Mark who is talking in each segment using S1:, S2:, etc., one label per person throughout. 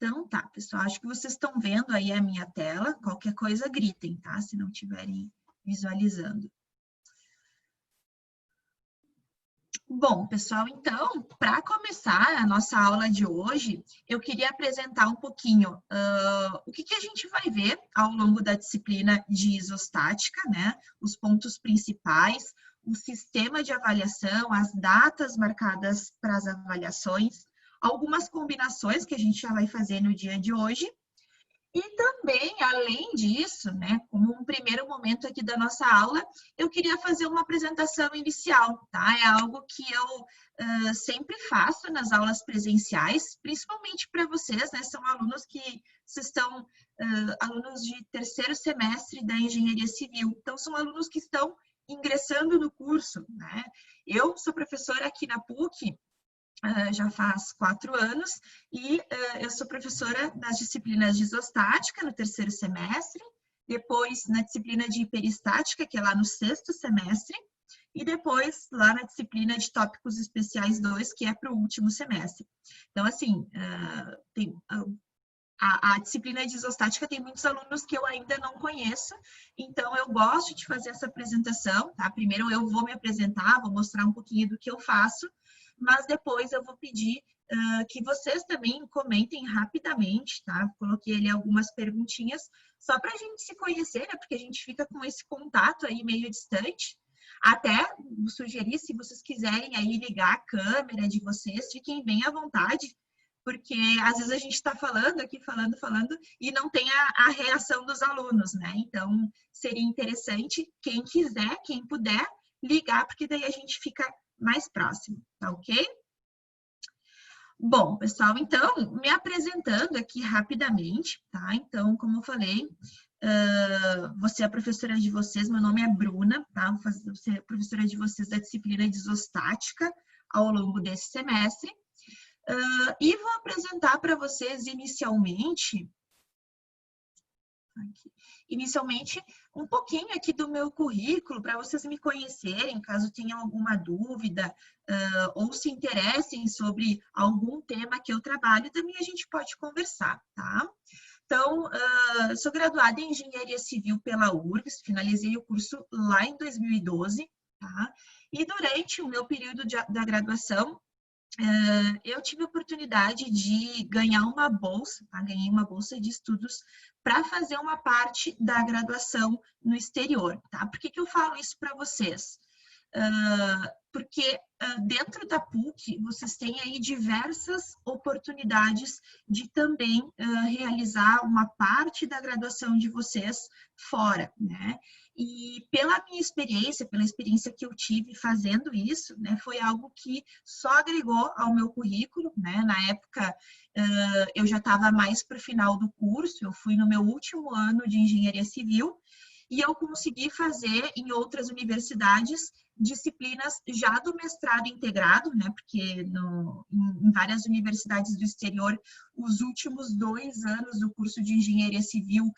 S1: Então tá, pessoal, acho que vocês estão vendo aí a minha tela. Qualquer coisa, gritem, tá? Se não estiverem visualizando. Bom, pessoal, então, para começar a nossa aula de hoje, eu queria apresentar um pouquinho o que a gente vai ver ao longo da disciplina de isostática, né? Os pontos principais, o sistema de avaliação, as datas marcadas para as avaliações, algumas combinações que a gente já vai fazer no dia de hoje. E também, além disso, né, como um primeiro momento aqui da nossa aula, eu queria fazer uma apresentação inicial, tá? É algo que eu sempre faço nas aulas presenciais, principalmente para vocês, né? São alunos que estão alunos de terceiro semestre da engenharia civil. Então, são alunos que estão ingressando no curso, né? Eu sou professora aqui na PUC, já faz 4 anos, e eu sou professora nas disciplinas de isostática, no terceiro semestre, depois na disciplina de hiperestática, que é lá no sexto semestre, e depois lá na disciplina de tópicos especiais 2, que é para o último semestre. Então, assim, a disciplina de isostática tem muitos alunos que eu ainda não conheço, então eu gosto de fazer essa apresentação, tá? Primeiro eu vou me apresentar, vou mostrar um pouquinho do que eu faço, mas depois eu vou pedir que vocês também comentem rapidamente, tá? Coloquei ali algumas perguntinhas, só para a gente se conhecer, né? Porque a gente fica com esse contato aí meio distante. Até sugerir, se vocês quiserem aí ligar a câmera de vocês, fiquem bem à vontade, porque às vezes a gente está falando aqui, falando, e não tem a reação dos alunos, né? Então, seria interessante, quem quiser, quem puder, ligar, porque daí a gente fica mais próximo, tá ok? Bom, pessoal, então, me apresentando aqui rapidamente, tá? Então, como eu falei, vou ser a professora de vocês, meu nome é Bruna, tá? Vou ser a professora de vocês da disciplina de isostática ao longo desse semestre. E vou apresentar para vocês inicialmente um pouquinho aqui do meu currículo, para vocês me conhecerem, caso tenham alguma dúvida ou se interessem sobre algum tema que eu trabalho, também a gente pode conversar, tá? Então, sou graduada em Engenharia Civil pela URGS, finalizei o curso lá em 2012, tá? E durante o meu período da graduação, eu tive a oportunidade de ganhar uma bolsa, tá? Ganhei uma bolsa de estudos para fazer uma parte da graduação no exterior, tá? Por que eu falo isso para vocês? Porque dentro da PUC vocês têm aí diversas oportunidades de também realizar uma parte da graduação de vocês fora, né? E pela minha experiência, pela experiência que eu tive fazendo isso, né, foi algo que só agregou ao meu currículo, né? Na época eu já estava mais para o final do curso, eu fui no meu último ano de engenharia civil, e eu consegui fazer em outras universidades disciplinas já do mestrado integrado, né? Porque em várias universidades do exterior, os últimos 2 anos do curso de engenharia civil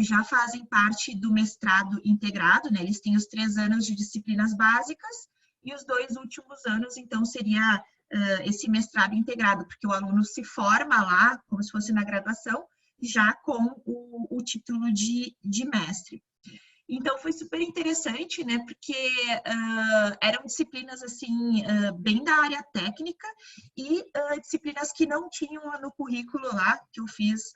S1: já fazem parte do mestrado integrado, né? Eles têm os 3 anos de disciplinas básicas e os 2 últimos anos, então, seria esse mestrado integrado, porque o aluno se forma lá, como se fosse na graduação, já com o título de mestre. Então, foi super interessante, né, porque eram disciplinas, assim, bem da área técnica e disciplinas que não tinham no currículo lá que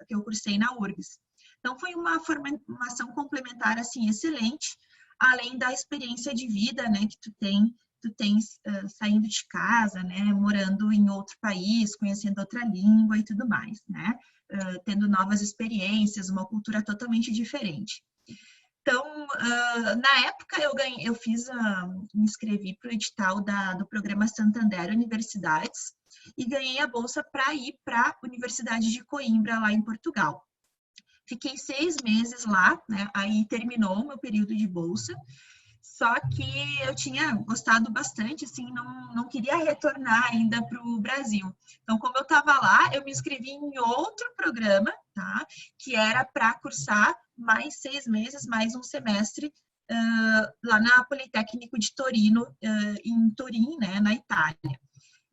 S1: eu cursei na URGS. Então, foi uma formação complementar, assim, excelente, além da experiência de vida, né, que tu tens saindo de casa, né, morando em outro país, conhecendo outra língua e tudo mais, né, tendo novas experiências, uma cultura totalmente diferente. Então, na época eu me inscrevi para o edital do programa Santander Universidades e ganhei a bolsa para ir para a Universidade de Coimbra, lá em Portugal. Fiquei 6 meses lá, né? Aí terminou o meu período de bolsa, só que eu tinha gostado bastante, assim, não queria retornar ainda para o Brasil. Então, como eu estava lá, eu me inscrevi em outro programa, tá? Que era para cursar mais 6 meses, mais um semestre, lá na Politécnico de Torino, em Turim, né, na Itália.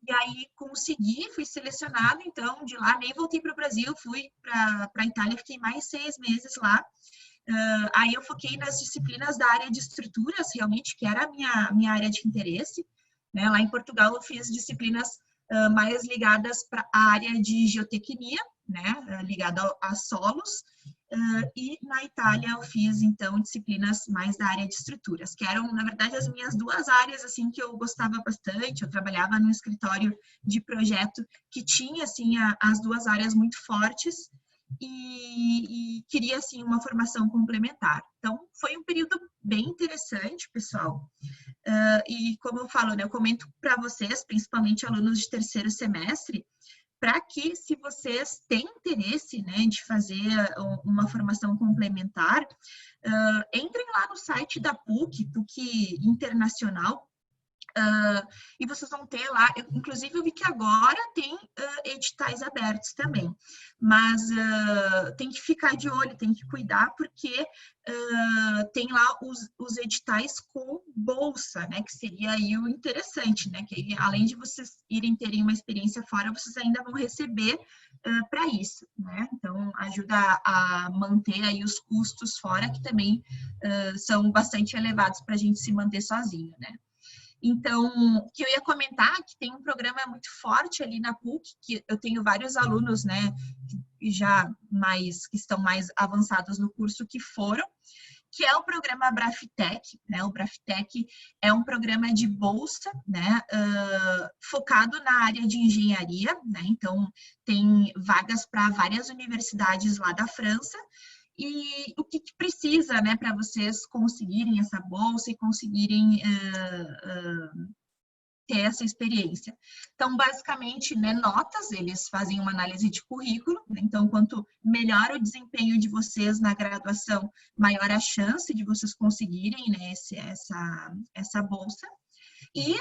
S1: E aí consegui, fui selecionada, então de lá nem voltei para o Brasil, fui para a Itália, fiquei mais 6 meses lá. Aí eu foquei nas disciplinas da área de estruturas, realmente, que era a minha área de interesse. Né? Lá em Portugal eu fiz disciplinas mais ligadas para a área de geotecnia, né? Ligada a solos. E na Itália eu fiz, então, disciplinas mais da área de estruturas, que eram, na verdade, as minhas duas áreas, assim, que eu gostava bastante. Eu trabalhava num escritório de projeto que tinha, assim, as duas áreas muito fortes, e queria, assim, uma formação complementar. Então, foi um período bem interessante, pessoal. E como eu falo, né, eu comento para vocês, principalmente alunos de terceiro semestre, para que, se vocês têm interesse, né, de fazer uma formação complementar, entrem lá no site da PUC, PUC Internacional, e vocês vão ter lá, inclusive eu vi que agora tem editais abertos também, mas tem que ficar de olho, tem que cuidar, porque tem lá os editais com bolsa, né, que seria aí o interessante, né, que além de vocês irem terem uma experiência fora, vocês ainda vão receber para isso, né, então ajuda a manter aí os custos fora, que também são bastante elevados para a gente se manter sozinho, né. Então, o que eu ia comentar, que tem um programa muito forte ali na PUC, que eu tenho vários alunos, né, que estão mais avançados no curso, que foram, que é o programa Braftec, né? O Braftec é um programa de bolsa, né, focado na área de engenharia, né? Então, tem vagas para várias universidades lá da França. E o que precisa, né, para vocês conseguirem essa bolsa e conseguirem ter essa experiência? Então, basicamente, né, notas, eles fazem uma análise de currículo, né? Então, quanto melhor o desempenho de vocês na graduação, maior a chance de vocês conseguirem, né, essa bolsa. E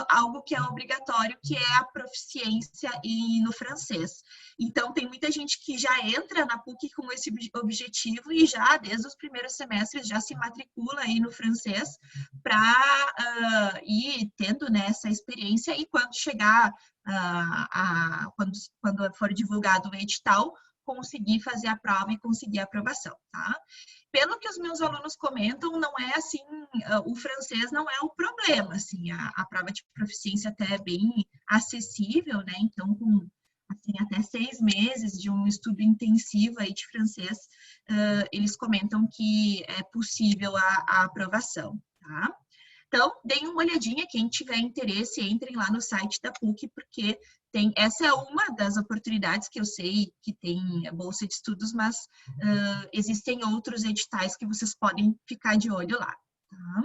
S1: algo que é obrigatório, que é a proficiência no francês. Então, tem muita gente que já entra na PUC com esse objetivo e já, desde os primeiros semestres, já se matricula aí no francês para ir tendo, né, essa experiência, e quando chegar, quando for divulgado o edital, conseguir fazer a prova e conseguir a aprovação, tá? Pelo que os meus alunos comentam, não é assim, o francês não é o problema, assim, a prova de proficiência até é bem acessível, né? Então, com assim, até 6 meses de um estudo intensivo aí de francês, eles comentam que é possível a aprovação, tá? Então, deem uma olhadinha, quem tiver interesse, entrem lá no site da PUC, porque essa é uma das oportunidades que eu sei que tem bolsa de estudos, mas existem outros editais que vocês podem ficar de olho lá. Tá?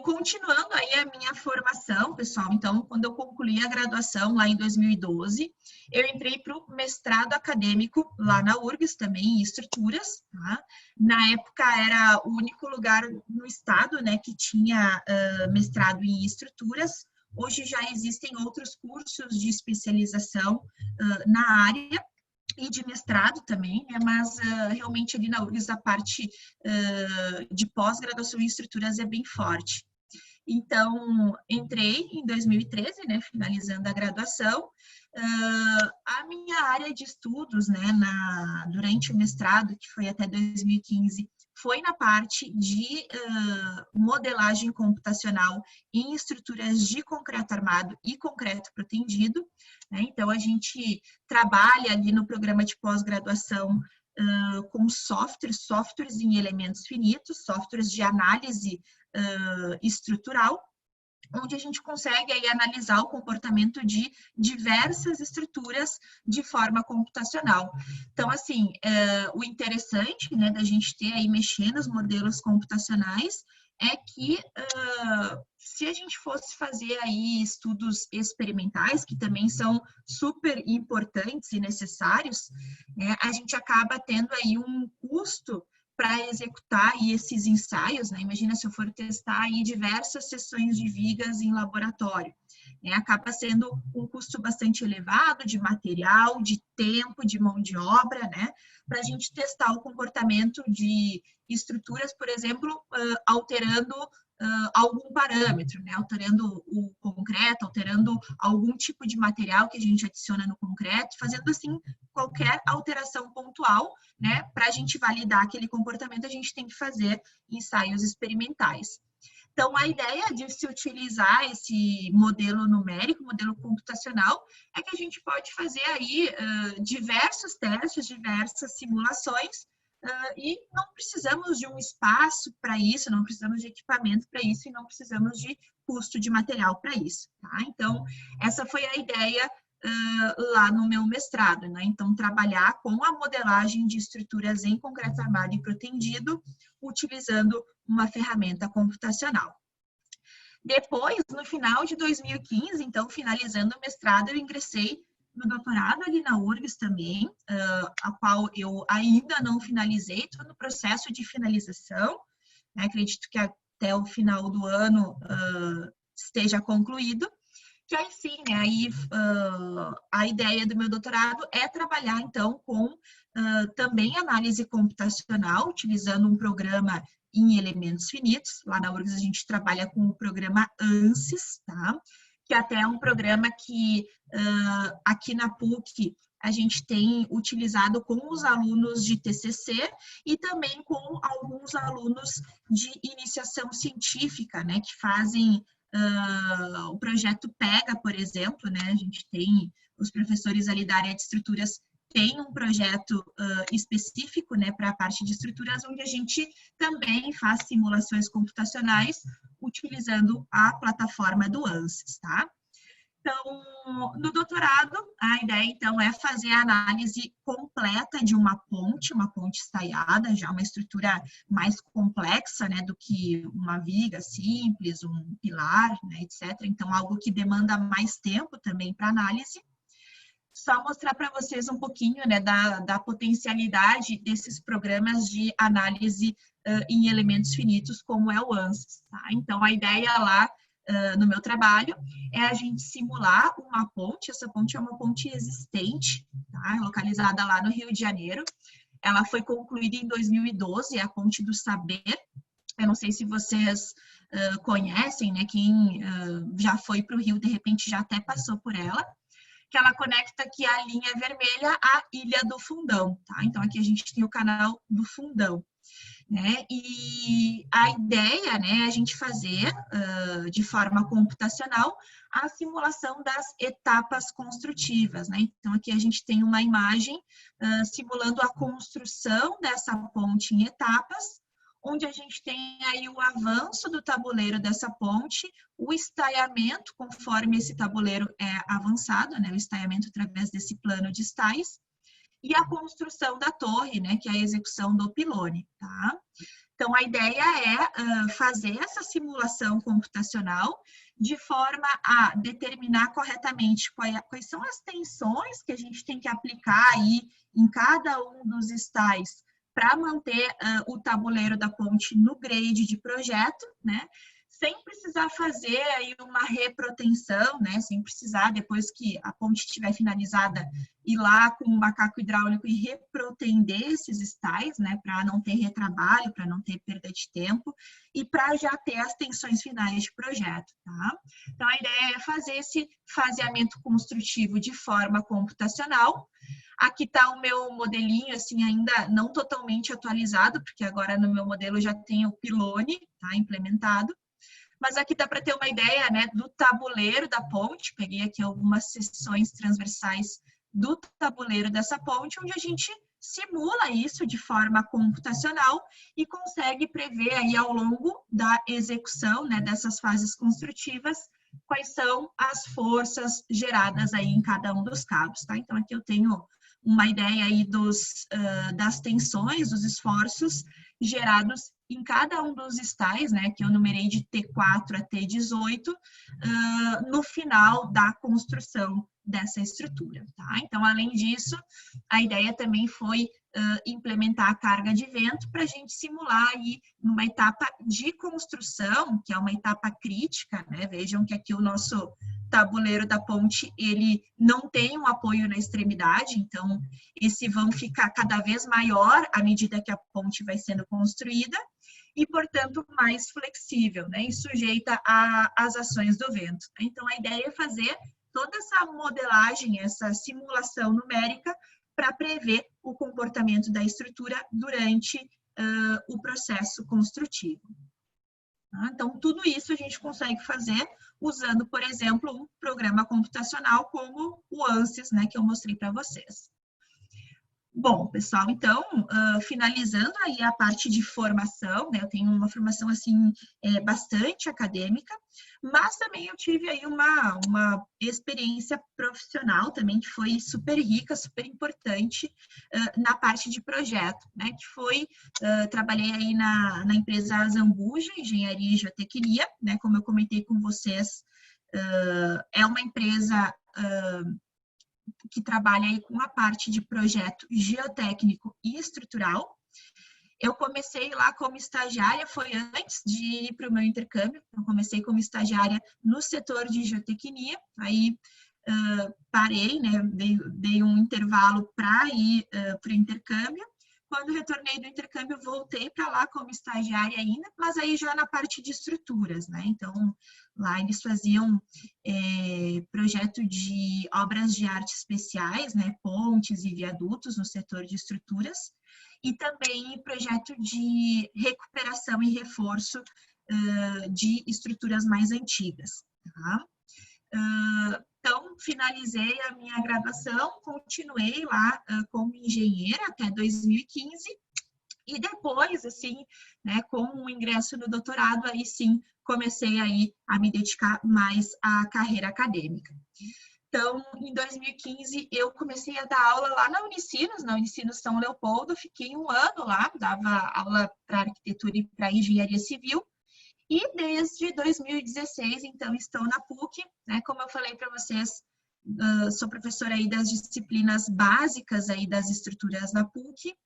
S1: Continuando aí a minha formação, pessoal, então, quando eu concluí a graduação lá em 2012, eu entrei para o mestrado acadêmico lá na URGS, também em estruturas, tá? Na época era o único lugar no estado, né, que tinha mestrado em estruturas. Hoje já existem outros cursos de especialização na área, e de mestrado também, né? Mas realmente ali na URGS a parte de pós-graduação em estruturas é bem forte. Então, entrei em 2013, né, finalizando a graduação. A minha área de estudos, né, durante o mestrado, que foi até 2015, foi na parte de modelagem computacional em estruturas de concreto armado e concreto protendido, né? Então, a gente trabalha ali no programa de pós-graduação com softwares em elementos finitos, softwares de análise estrutural, onde a gente consegue aí analisar o comportamento de diversas estruturas de forma computacional. Então, assim, o interessante, né, da gente ter aí, mexer nos modelos computacionais, é que se a gente fosse fazer aí estudos experimentais, que também são super importantes e necessários, né, a gente acaba tendo aí um custo para executar aí esses ensaios, né? Imagina se eu for testar aí diversas seções de vigas em laboratório, né? Acaba sendo um custo bastante elevado de material, de tempo, de mão de obra, né? Para a gente testar o comportamento de estruturas, por exemplo, alterando algum parâmetro, né? Alterando o concreto, alterando algum tipo de material que a gente adiciona no concreto, fazendo assim qualquer alteração pontual, né? Para a gente validar aquele comportamento, a gente tem que fazer ensaios experimentais. Então, a ideia de se utilizar esse modelo numérico, modelo computacional, é que a gente pode fazer aí diversos testes, diversas simulações, e não precisamos de um espaço para isso, não precisamos de equipamento para isso e não precisamos de custo de material para isso, tá? Então, essa foi a ideia lá no meu mestrado, né? Então, trabalhar com a modelagem de estruturas em concreto armado e protendido, utilizando uma ferramenta computacional. Depois, no final de 2015, então, finalizando o mestrado, eu ingressei no doutorado ali na URGS também, a qual eu ainda não finalizei, estou no processo de finalização, né? Acredito que até o final do ano esteja concluído, que aí sim, né, aí, a ideia do meu doutorado é trabalhar, então, com também análise computacional, utilizando um programa em elementos finitos. Lá na URGS a gente trabalha com o programa ANSYS, tá? Que até é um programa que aqui na PUC a gente tem utilizado com os alunos de TCC e também com alguns alunos de iniciação científica, né, que fazem o projeto PEGA, por exemplo, né? A gente tem os professores ali da área de estruturas tem um projeto específico, né, para a parte de estruturas, onde a gente também faz simulações computacionais utilizando a plataforma do ANSYS, tá? Então, no doutorado, a ideia, então, é fazer a análise completa de uma ponte estaiada, já uma estrutura mais complexa, né, do que uma viga simples, um pilar, né, etc. Então, algo que demanda mais tempo também para análise. Só mostrar para vocês um pouquinho, né, da potencialidade desses programas de análise em elementos finitos, como é o ANSYS, tá? Então, a ideia lá, no meu trabalho, é a gente simular uma ponte. Essa ponte é uma ponte existente, tá? Localizada lá no Rio de Janeiro. Ela foi concluída em 2012, é a Ponte do Saber. Eu não sei se vocês conhecem, né? Quem já foi para o Rio, de repente, já até passou por ela. Que ela conecta aqui a linha vermelha à Ilha do Fundão, tá? Então, aqui a gente tem o canal do Fundão. Né? E a ideia, né, é a gente fazer de forma computacional a simulação das etapas construtivas, né? Então, aqui a gente tem uma imagem simulando a construção dessa ponte em etapas, onde a gente tem aí o avanço do tabuleiro dessa ponte, o estaiamento, conforme esse tabuleiro é avançado, né? O estaiamento através desse plano de estais, e a construção da torre, né, que é a execução do pilone, tá? Então, a ideia é fazer essa simulação computacional de forma a determinar corretamente quais são as tensões que a gente tem que aplicar aí em cada um dos estais para manter o tabuleiro da ponte no grade de projeto, né? Sem precisar fazer aí uma reprotensão, né? Sem precisar, depois que a ponte estiver finalizada, ir lá com o macaco hidráulico e reprotender esses estais, né? Para não ter retrabalho, para não ter perda de tempo e para já ter as tensões finais de projeto, tá? Então, a ideia é fazer esse faseamento construtivo de forma computacional. Aqui está o meu modelinho, assim, ainda não totalmente atualizado, porque agora no meu modelo já tem o pilone, tá? Implementado. Mas aqui dá para ter uma ideia, né, do tabuleiro da ponte. Peguei aqui algumas seções transversais do tabuleiro dessa ponte, onde a gente simula isso de forma computacional e consegue prever aí ao longo da execução, né, dessas fases construtivas, quais são as forças geradas aí em cada um dos cabos, tá? Então, aqui eu tenho uma ideia aí das tensões, dos esforços gerados em cada um dos estais, né, que eu numerei de T4 a T18, no final da construção dessa estrutura, tá? Então, além disso, a ideia também foi implementar a carga de vento para a gente simular aí numa etapa de construção, que é uma etapa crítica, né? Vejam que aqui o nosso tabuleiro da ponte, ele não tem um apoio na extremidade, então esse vão ficar cada vez maior à medida que a ponte vai sendo construída, e, portanto, mais flexível, né, e sujeita às ações do vento. Então, a ideia é fazer toda essa modelagem, essa simulação numérica para prever o comportamento da estrutura durante o processo construtivo. Então, tudo isso a gente consegue fazer usando, por exemplo, um programa computacional como o ANSYS, né, que eu mostrei para vocês. Bom, pessoal, então, finalizando aí a parte de formação, né, eu tenho uma formação, assim, bastante acadêmica, mas também eu tive aí uma experiência profissional também, que foi super rica, super importante na parte de projeto, né, que foi, trabalhei aí na empresa Zambuja, Engenharia e Geotecnia, né, como eu comentei com vocês, é uma empresa que trabalha aí com a parte de projeto geotécnico e estrutural. Eu comecei lá como estagiária, foi antes de ir para o meu intercâmbio, eu comecei como estagiária no setor de geotecnia, aí parei, né, dei um intervalo para ir para o intercâmbio. Quando retornei do intercâmbio, voltei para lá como estagiária ainda, mas aí já na parte de estruturas, né? Então, lá eles faziam projeto de obras de arte especiais, né? Pontes e viadutos no setor de estruturas, e também projeto de recuperação e reforço de estruturas mais antigas, tá? Então, finalizei a minha graduação, continuei lá como engenheira até 2015, e depois, assim, né, com o ingresso no doutorado, aí sim, comecei aí a me dedicar mais à carreira acadêmica. Então, em 2015, eu comecei a dar aula lá na Unicinos São Leopoldo, fiquei um ano lá, dava aula para arquitetura e para engenharia civil, e desde 2016, então, estou na PUC, né? Como eu falei para vocês, sou professora aí das disciplinas básicas aí das estruturas da PUC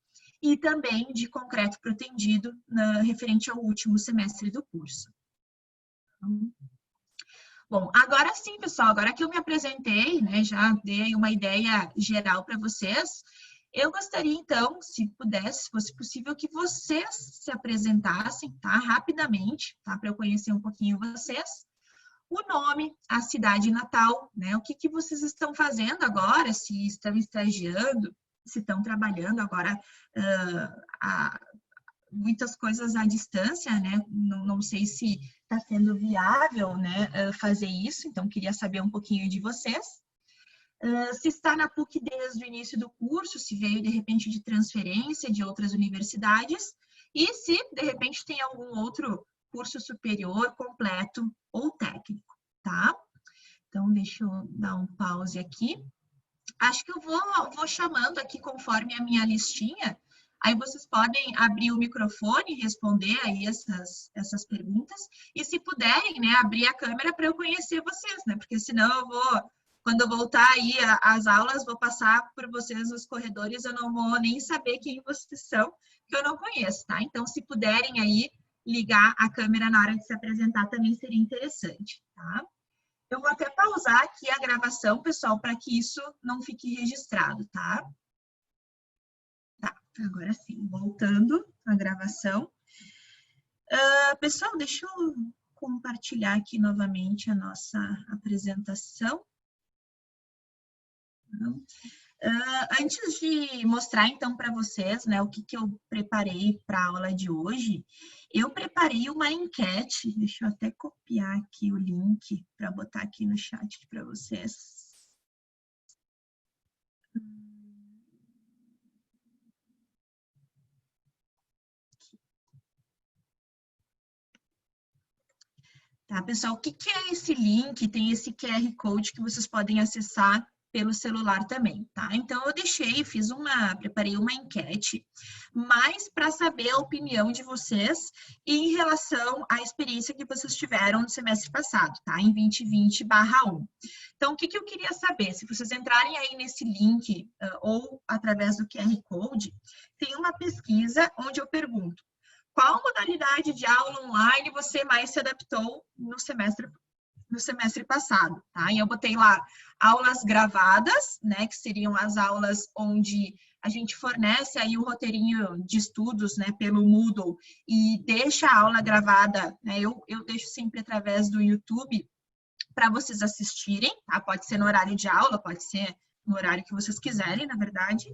S1: e também de concreto protendido referente ao último semestre do curso. Bom, agora sim, pessoal, agora que eu me apresentei, né, já dei uma ideia geral para vocês, eu gostaria, então, se pudesse, se fosse possível, que vocês se apresentassem, tá? Rapidamente, tá? Para eu conhecer um pouquinho vocês. O nome, a cidade natal, né? O que vocês estão fazendo agora, se estão estagiando, se estão trabalhando agora, muitas coisas à distância, né? Não sei se está sendo viável, né, fazer isso, então queria saber um pouquinho de vocês. Se está na PUC desde o início do curso, se veio de repente de transferência de outras universidades e se de repente tem algum outro curso superior completo ou técnico, tá? Então, deixa eu dar um pause aqui. Acho que eu vou chamando aqui conforme a minha listinha, aí vocês podem abrir o microfone e responder aí essas perguntas, e se puderem, né, abrir a câmera para eu conhecer vocês, né, porque senão eu vou... Quando eu voltar aí às aulas, vou passar por vocês nos corredores, eu não vou nem saber quem vocês são, que eu não conheço, tá? Então, se puderem aí ligar a câmera na hora de se apresentar, também seria interessante, tá? Eu vou até pausar aqui a gravação, pessoal, para que isso não fique registrado, tá? Tá, agora sim, voltando à gravação. Pessoal, deixa eu compartilhar aqui novamente a nossa apresentação. Antes de mostrar, então, para vocês, né, o que eu preparei para a aula de hoje, eu preparei uma enquete, deixa eu até copiar aqui o link para botar aqui no chat para vocês. Tá, pessoal, o que é esse link? Tem esse QR Code que vocês podem acessar pelo celular também, tá? Então, eu preparei uma enquete, mas para saber a opinião de vocês em relação à experiência que vocês tiveram no semestre passado, tá? Em 2020/1. Então, o que eu queria saber? Se vocês entrarem aí nesse link ou através do QR Code, tem uma pesquisa onde eu pergunto: qual modalidade de aula online você mais se adaptou no semestre passado, tá? E eu botei lá aulas gravadas, né, que seriam as aulas onde a gente fornece aí o roteirinho de estudos, né, pelo Moodle e deixa a aula gravada, né, eu deixo sempre através do YouTube para vocês assistirem, tá? Pode ser no horário de aula, pode ser no horário que vocês quiserem, na verdade,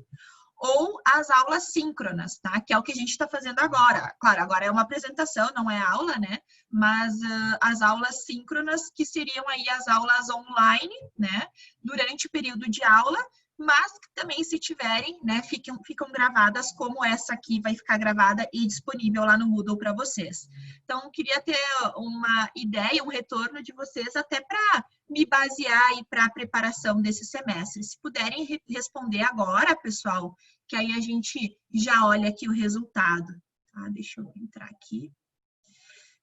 S1: ou as aulas síncronas, tá? Que é o que a gente está fazendo agora. Claro, agora é uma apresentação, não é aula, né? Mas as aulas síncronas, que seriam aí as aulas online, né? Durante o período de aula, mas que também, se tiverem, né, ficam gravadas, como essa aqui vai ficar gravada e disponível lá no Moodle para vocês. Então, queria ter uma ideia, um retorno de vocês, até para me basear aí para a preparação desse semestre. Se puderem responder agora, pessoal, que aí a gente já olha aqui o resultado. Tá? Deixa eu entrar aqui.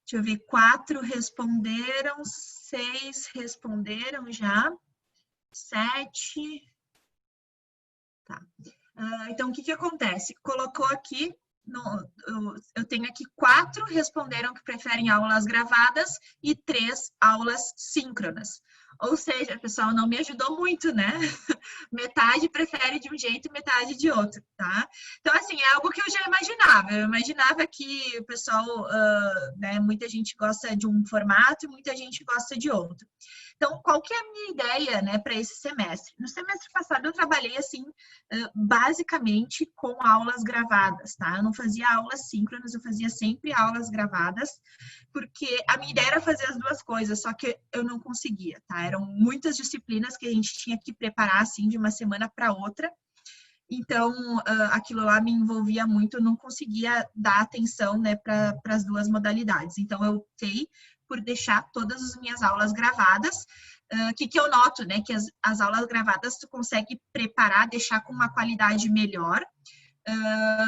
S1: Deixa eu ver, 4 responderam, 6 responderam já, 7... Tá. Então, o que acontece? Colocou aqui, eu tenho aqui 4 responderam que preferem aulas gravadas e 3 aulas síncronas. Ou seja, pessoal, não me ajudou muito, né? Metade prefere de um jeito e metade de outro, tá? Então, assim, é algo que eu já imaginava. Eu imaginava que o pessoal, né, muita gente gosta de um formato e muita gente gosta de outro. Então, qual que é a minha ideia, né, para esse semestre? No semestre passado, eu trabalhei, assim, basicamente com aulas gravadas, tá? Eu não fazia aulas síncronas, eu fazia sempre aulas gravadas, porque a minha ideia era fazer as duas coisas, só que eu não conseguia, tá? Eram muitas disciplinas que a gente tinha que preparar, assim, de uma semana para outra. Então, aquilo lá me envolvia muito, eu não conseguia dar atenção, né, para as duas modalidades. Então, eu optei por deixar todas as minhas aulas gravadas. O que eu noto, né, que as aulas gravadas tu consegue preparar, deixar com uma qualidade melhor.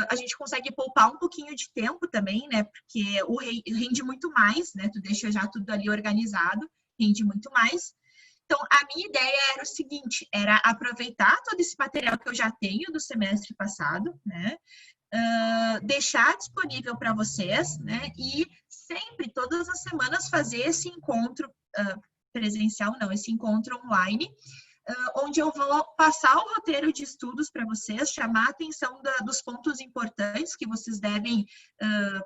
S1: A gente consegue poupar um pouquinho de tempo também, né, porque rende muito mais, né, tu deixa já tudo ali organizado, rende muito mais. Então, a minha ideia era o seguinte, era aproveitar todo esse material que eu já tenho do semestre passado, né, deixar disponível para vocês, né, e sempre, todas as semanas, fazer esse encontro presencial, não, esse encontro online, onde eu vou passar o roteiro de estudos para vocês, chamar a atenção dos pontos importantes que vocês devem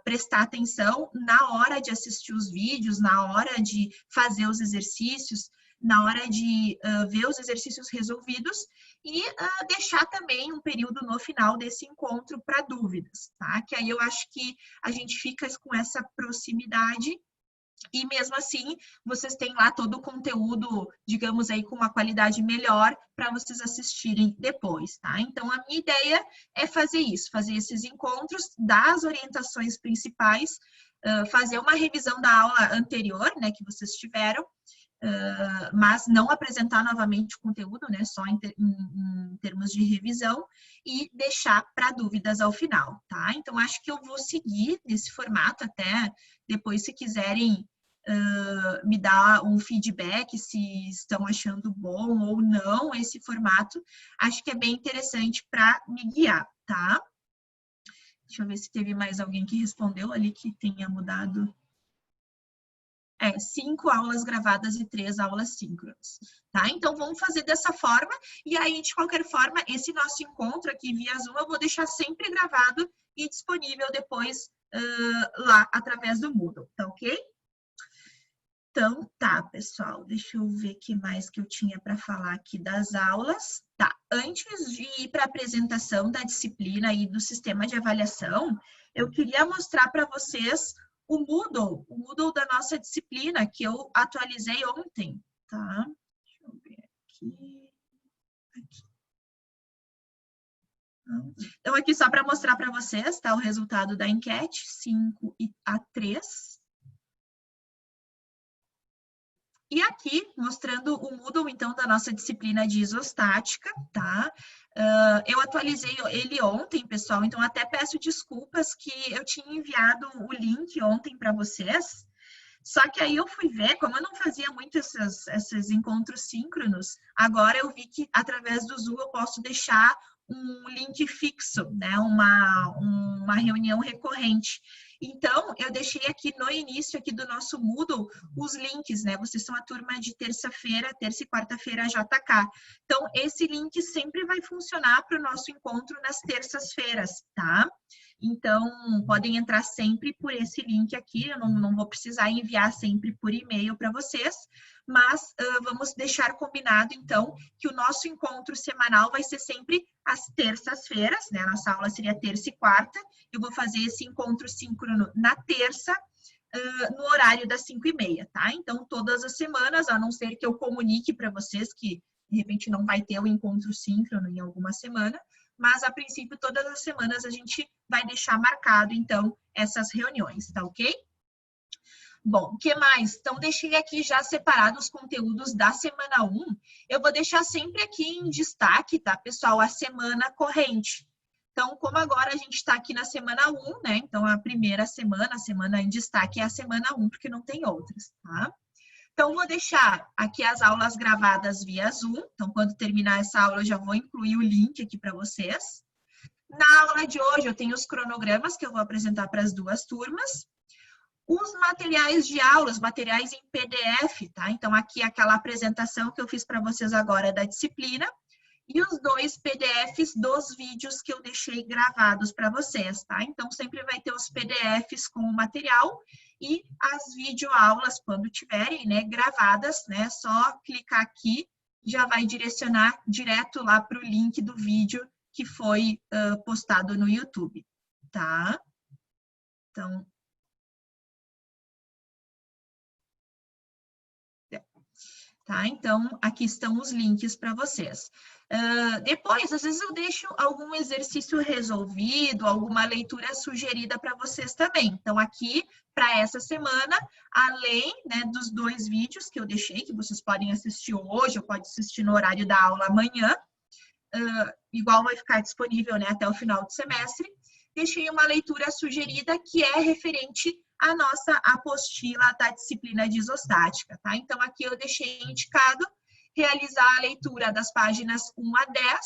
S1: prestar atenção na hora de assistir os vídeos, na hora de fazer os exercícios, na hora de ver os exercícios resolvidos e deixar também um período no final desse encontro para dúvidas, tá? Que aí eu acho que a gente fica com essa proximidade e mesmo assim, vocês têm lá todo o conteúdo, digamos aí, com uma qualidade melhor para vocês assistirem depois, tá? Então, a minha ideia é fazer isso, fazer esses encontros, dar as orientações principais, fazer uma revisão da aula anterior, né, que vocês tiveram, mas não apresentar novamente o conteúdo, né, só em termos de revisão e deixar para dúvidas ao final, tá? Então, acho que eu vou seguir nesse formato até depois, se quiserem me dar um feedback, se estão achando bom ou não esse formato, acho que é bem interessante para me guiar, tá? Deixa eu ver se teve mais alguém que respondeu ali que tenha mudado. 5 aulas gravadas e 3 aulas síncronas, tá? Então, vamos fazer dessa forma, e aí, de qualquer forma, esse nosso encontro aqui via Zoom, eu vou deixar sempre gravado e disponível depois lá, através do Moodle, tá ok? Então, tá, pessoal, deixa eu ver o que mais que eu tinha para falar aqui das aulas. Tá, antes de ir para a apresentação da disciplina e do sistema de avaliação, eu queria mostrar para vocês o Moodle da nossa disciplina, que eu atualizei ontem, tá? Deixa eu ver aqui. Então, aqui só para mostrar para vocês, tá? O resultado da enquete, 5-3. E aqui, mostrando o Moodle, então, da nossa disciplina de isostática, tá? Eu atualizei ele ontem, pessoal, então até peço desculpas que eu tinha enviado o link ontem para vocês, só que aí eu fui ver, como eu não fazia muito esses encontros síncronos, agora eu vi que através do Zoom eu posso deixar um link fixo, né? Uma reunião recorrente. Então, eu deixei aqui no início aqui do nosso Moodle os links, né? Vocês são a turma de terça-feira, terça e quarta-feira JK. Então, esse link sempre vai funcionar para o nosso encontro nas terças-feiras, tá? Então, podem entrar sempre por esse link aqui, eu não vou precisar enviar sempre por e-mail para vocês, mas vamos deixar combinado, então, que o nosso encontro semanal vai ser sempre às terças-feiras, né? A nossa aula seria terça e quarta, eu vou fazer esse encontro síncrono na terça, no horário das 5h30, tá? Então, todas as semanas, a não ser que eu comunique para vocês que, de repente, não vai ter o encontro síncrono em alguma semana, mas, a princípio, todas as semanas a gente vai deixar marcado, então, essas reuniões, tá ok? Bom, o que mais? Então, deixei aqui já separado os conteúdos da semana 1. Eu vou deixar sempre aqui em destaque, tá, pessoal? A semana corrente. Então, como agora a gente está aqui na semana 1, né? Então, a primeira semana, a semana em destaque é a semana 1, porque não tem outras, tá? Então, vou deixar aqui as aulas gravadas via Zoom. Então, quando terminar essa aula, eu já vou incluir o link aqui para vocês. Na aula de hoje, eu tenho os cronogramas que eu vou apresentar para as duas turmas. Os materiais de aula, os materiais em PDF, tá? Então, aqui aquela apresentação que eu fiz para vocês agora da disciplina. E os 2 PDFs dos vídeos que eu deixei gravados para vocês, tá? Então, sempre vai ter os PDFs com o material e as videoaulas, quando tiverem, né, gravadas, né? Só clicar aqui, já vai direcionar direto lá para o link do vídeo que foi postado no YouTube, tá? Então... Tá? Então, aqui estão os links para vocês. Depois, às vezes eu deixo algum exercício resolvido, alguma leitura sugerida para vocês também. Então, aqui, para essa semana, além, né, dos 2 vídeos que eu deixei, que vocês podem assistir hoje, ou pode assistir no horário da aula amanhã, igual vai ficar disponível, né, até o final do semestre, deixei uma leitura sugerida que é referente à nossa apostila da disciplina de isostática, tá? Então, aqui eu deixei indicado realizar a leitura das páginas 1 a 10,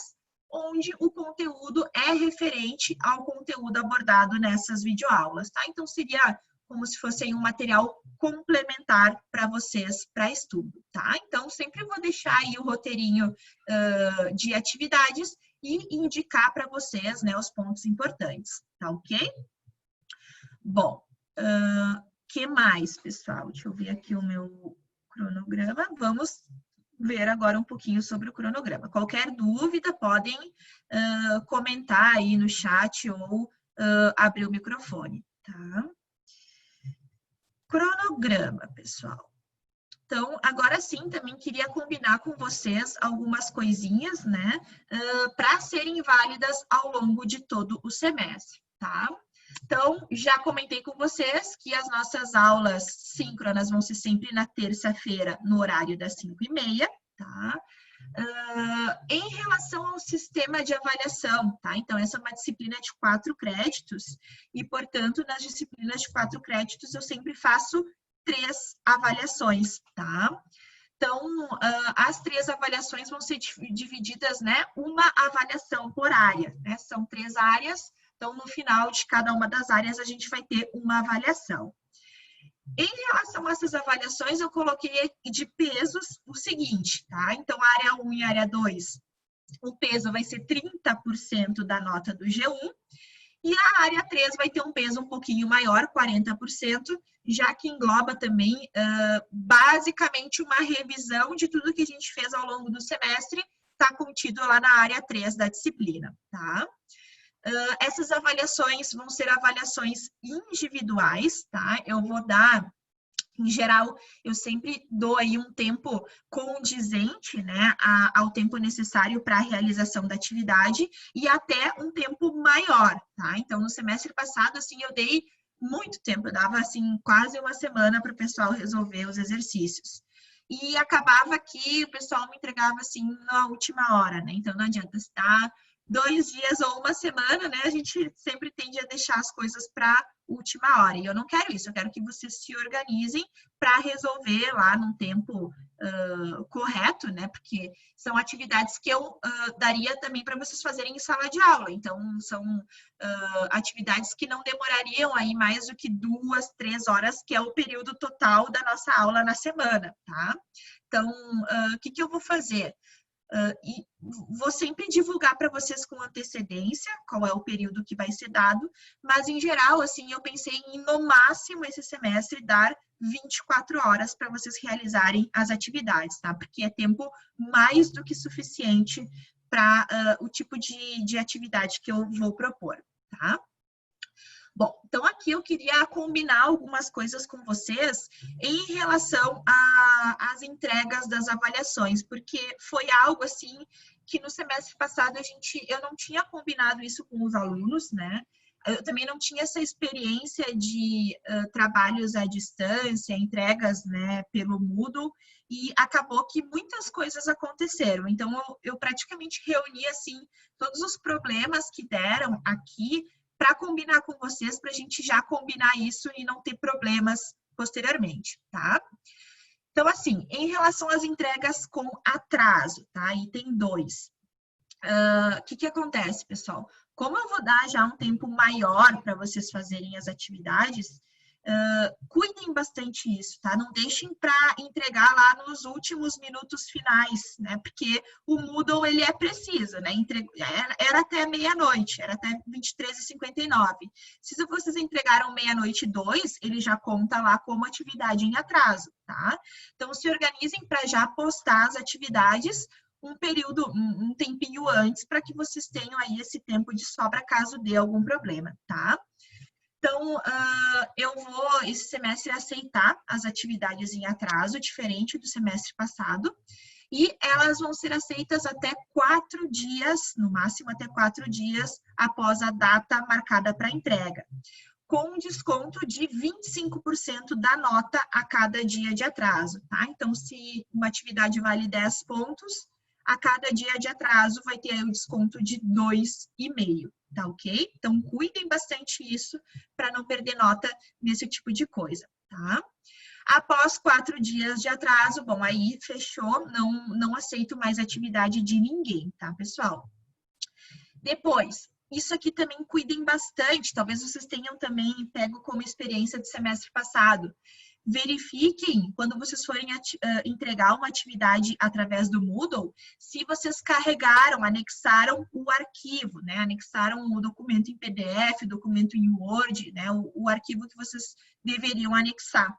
S1: onde o conteúdo é referente ao conteúdo abordado nessas videoaulas, tá? Então, seria como se fosse um material complementar para vocês para estudo, tá? Então, sempre vou deixar aí o roteirinho de atividades e indicar para vocês, né, os pontos importantes, tá ok? Bom, que mais, pessoal? Deixa eu ver aqui o meu cronograma. Vamos ver agora um pouquinho sobre o cronograma. Qualquer dúvida, podem comentar aí no chat ou abrir o microfone, tá? Cronograma, pessoal. Então, agora sim, também queria combinar com vocês algumas coisinhas, né, para serem válidas ao longo de todo o semestre, tá? Então, já comentei com vocês que as nossas aulas síncronas vão ser sempre na terça-feira, no horário das 5h30, tá? Em relação ao sistema de avaliação, tá? Então, essa é uma disciplina de 4 créditos e, portanto, nas disciplinas de 4 créditos, eu sempre faço 3 avaliações, tá? Então, as 3 avaliações vão ser divididas, né? Uma avaliação por área, né? São 3 áreas, então, no final de cada uma das áreas, a gente vai ter uma avaliação. Em relação a essas avaliações, eu coloquei de pesos o seguinte, tá? Então, a área 1 e a área 2, o peso vai ser 30% da nota do G1, e a área 3 vai ter um peso um pouquinho maior, 40%, já que engloba também, basicamente, uma revisão de tudo que a gente fez ao longo do semestre, está contido lá na área 3 da disciplina, tá? Essas avaliações vão ser avaliações individuais, tá? Eu vou dar, em geral, eu sempre dou aí um tempo condizente, né, ao tempo necessário para a realização da atividade e até um tempo maior, tá? Então, no semestre passado, assim, eu dei muito tempo, eu dava, assim, quase uma semana para o pessoal resolver os exercícios. E acabava que o pessoal me entregava, assim, na última hora, né? Então, não adianta estar 2 dias ou uma semana, né? A gente sempre tende a deixar as coisas para última hora. E eu não quero isso, eu quero que vocês se organizem para resolver lá num tempo correto, né? Porque são atividades que eu daria também para vocês fazerem em sala de aula. Então, são atividades que não demorariam aí mais do que 2, 3 horas, que é o período total da nossa aula na semana, tá? Então, o que eu vou fazer? E vou sempre divulgar para vocês com antecedência qual é o período que vai ser dado, mas em geral, assim, eu pensei em no máximo esse semestre dar 24 horas para vocês realizarem as atividades, tá? Porque é tempo mais do que suficiente para o tipo de atividade que eu vou propor, tá? Bom, então aqui eu queria combinar algumas coisas com vocês em relação às entregas das avaliações, porque foi algo assim que no semestre passado eu não tinha combinado isso com os alunos, né? Eu também não tinha essa experiência de trabalhos à distância, entregas, né, pelo Moodle, e acabou que muitas coisas aconteceram. Então, eu praticamente reuni, assim, todos os problemas que deram aqui para combinar com vocês, para a gente já combinar isso e não ter problemas posteriormente, tá? Então, assim, em relação às entregas com atraso, tá? Item 2. O que acontece, pessoal? Como eu vou dar já um tempo maior para vocês fazerem as atividades, cuidem bastante isso, tá? Não deixem para entregar lá nos últimos minutos finais, né? Porque o Moodle, ele é preciso, né? Era até meia-noite, era até 23h59. Se vocês entregaram meia-noite 2, ele já conta lá como atividade em atraso, tá? Então, se organizem para já postar as atividades um período, um tempinho antes, para que vocês tenham aí esse tempo de sobra caso dê algum problema, tá? Então, eu vou, esse semestre, aceitar as atividades em atraso, diferente do semestre passado, e elas vão ser aceitas até 4 dias, no máximo até 4 dias, após a data marcada para entrega, com um desconto de 25% da nota a cada dia de atraso, tá? Então, se uma atividade vale 10 pontos, a cada dia de atraso vai ter aí o desconto de 2,5, tá ok? Então, cuidem bastante isso para não perder nota nesse tipo de coisa, tá? Após 4 dias de atraso, bom, aí fechou, não aceito mais atividade de ninguém, tá, pessoal? Depois, isso aqui também cuidem bastante, talvez vocês tenham também pego como experiência do semestre passado. Verifiquem, quando vocês forem entregar uma atividade através do Moodle, se vocês carregaram, anexaram o arquivo, né? Anexaram o documento em PDF, documento em Word, né? O arquivo que vocês deveriam anexar.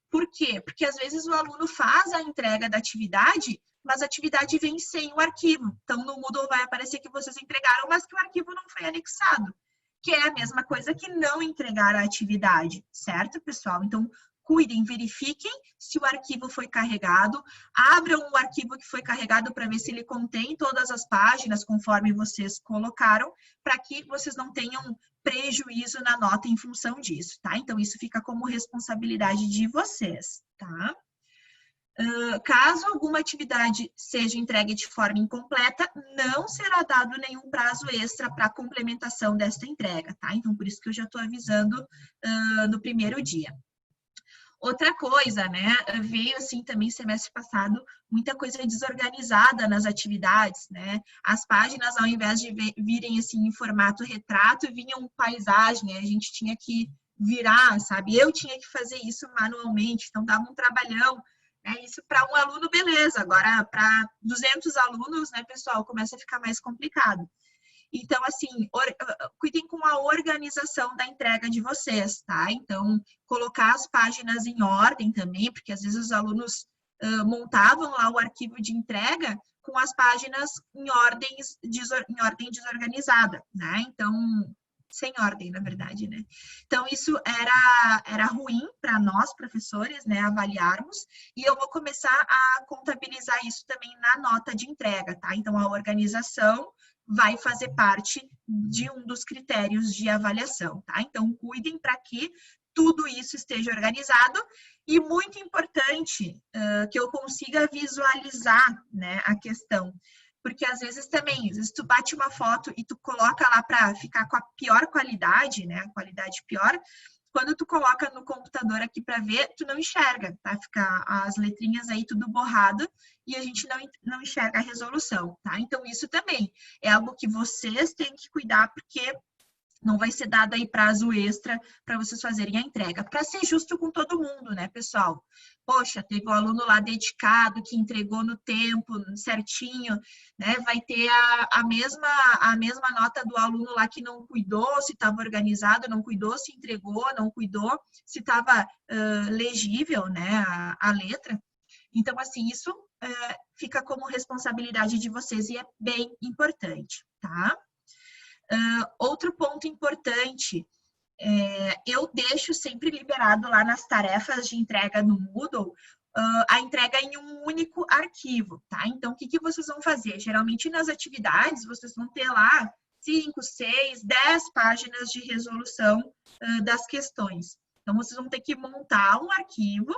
S1: Por quê? Porque às vezes o aluno faz a entrega da atividade, mas a atividade vem sem o arquivo. Então, no Moodle vai aparecer que vocês entregaram, mas que o arquivo não foi anexado. Que é a mesma coisa que não entregar a atividade, certo, pessoal? Então, cuidem, verifiquem se o arquivo foi carregado, abram o arquivo que foi carregado para ver se ele contém todas as páginas conforme vocês colocaram, para que vocês não tenham prejuízo na nota em função disso, tá? Então, isso fica como responsabilidade de vocês, tá? Caso alguma atividade seja entregue de forma incompleta, não será dado nenhum prazo extra para complementação desta entrega, tá? Então, por isso que eu já estou avisando no primeiro dia. Outra coisa, né, veio assim também semestre passado, muita coisa desorganizada nas atividades, né, as páginas ao invés de virem assim em formato retrato, vinham paisagem, a gente tinha que virar, sabe, eu tinha que fazer isso manualmente, então dava um trabalhão, né, isso para um aluno, beleza, agora para 200 alunos, né, pessoal, começa a ficar mais complicado. Então, assim, cuidem com a organização da entrega de vocês, tá? Então, colocar as páginas em ordem também, porque às vezes os alunos montavam lá o arquivo de entrega com as páginas em ordem desorganizada, né? Então, sem ordem, na verdade, né? Então, isso era ruim para nós, professores, né, avaliarmos, e eu vou começar a contabilizar isso também na nota de entrega, tá? Então, a organização vai fazer parte de um dos critérios de avaliação, tá? Então, cuidem para que tudo isso esteja organizado e, muito importante, que eu consiga visualizar, né, a questão. Porque, às vezes, também, às vezes tu bate uma foto e tu coloca lá para ficar com a pior qualidade, né, a qualidade pior, quando tu coloca no computador aqui para ver, tu não enxerga, tá? Fica as letrinhas aí tudo borrado e a gente não enxerga a resolução, tá? Então, isso também é algo que vocês têm que cuidar, porque não vai ser dado aí prazo extra para vocês fazerem a entrega. Para ser justo com todo mundo, né, pessoal? Poxa, teve um aluno lá dedicado, que entregou no tempo, certinho, né? Vai ter a mesma nota do aluno lá que não cuidou, se estava organizado, não cuidou, se entregou, não cuidou, se estava legível, né, a letra. Então, assim, isso fica como responsabilidade de vocês e é bem importante, tá? Outro ponto importante, eu deixo sempre liberado lá nas tarefas de entrega no Moodle, a entrega em um único arquivo, tá? Então, o que vocês vão fazer? Geralmente, nas atividades, vocês vão ter lá 5, 6, 10 páginas de resolução das questões. Então, vocês vão ter que montar um arquivo,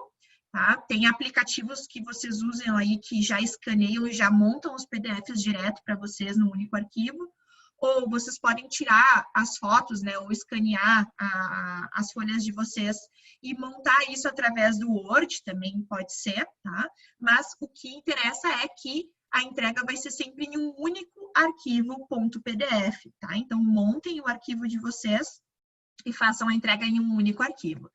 S1: tá? Tem aplicativos que vocês usam aí que já escaneiam e já montam os PDFs direto para vocês no único arquivo. Ou vocês podem tirar as fotos, né, ou escanear as folhas de vocês e montar isso através do Word, também pode ser, tá? Mas o que interessa é que a entrega vai ser sempre em um único arquivo .pdf, tá? Então, montem o arquivo de vocês e façam a entrega em um único arquivo.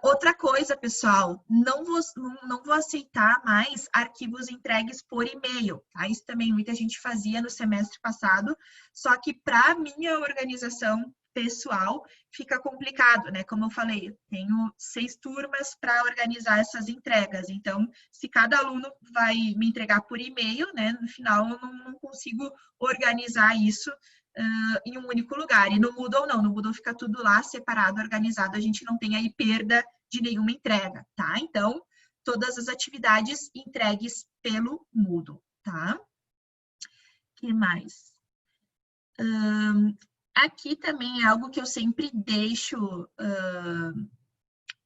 S1: Outra coisa, pessoal, não vou aceitar mais arquivos entregues por e-mail, tá? Isso também muita gente fazia no semestre passado, só que para minha organização pessoal fica complicado, né? Como eu falei, tenho 6 turmas para organizar essas entregas, então se cada aluno vai me entregar por e-mail, né? No final eu não consigo organizar isso em um único lugar. E no Moodle não, no Moodle fica tudo lá separado, organizado, a gente não tem aí perda de nenhuma entrega, tá? Então, todas as atividades entregues pelo Moodle, tá? O que mais? Aqui também é algo que eu sempre deixo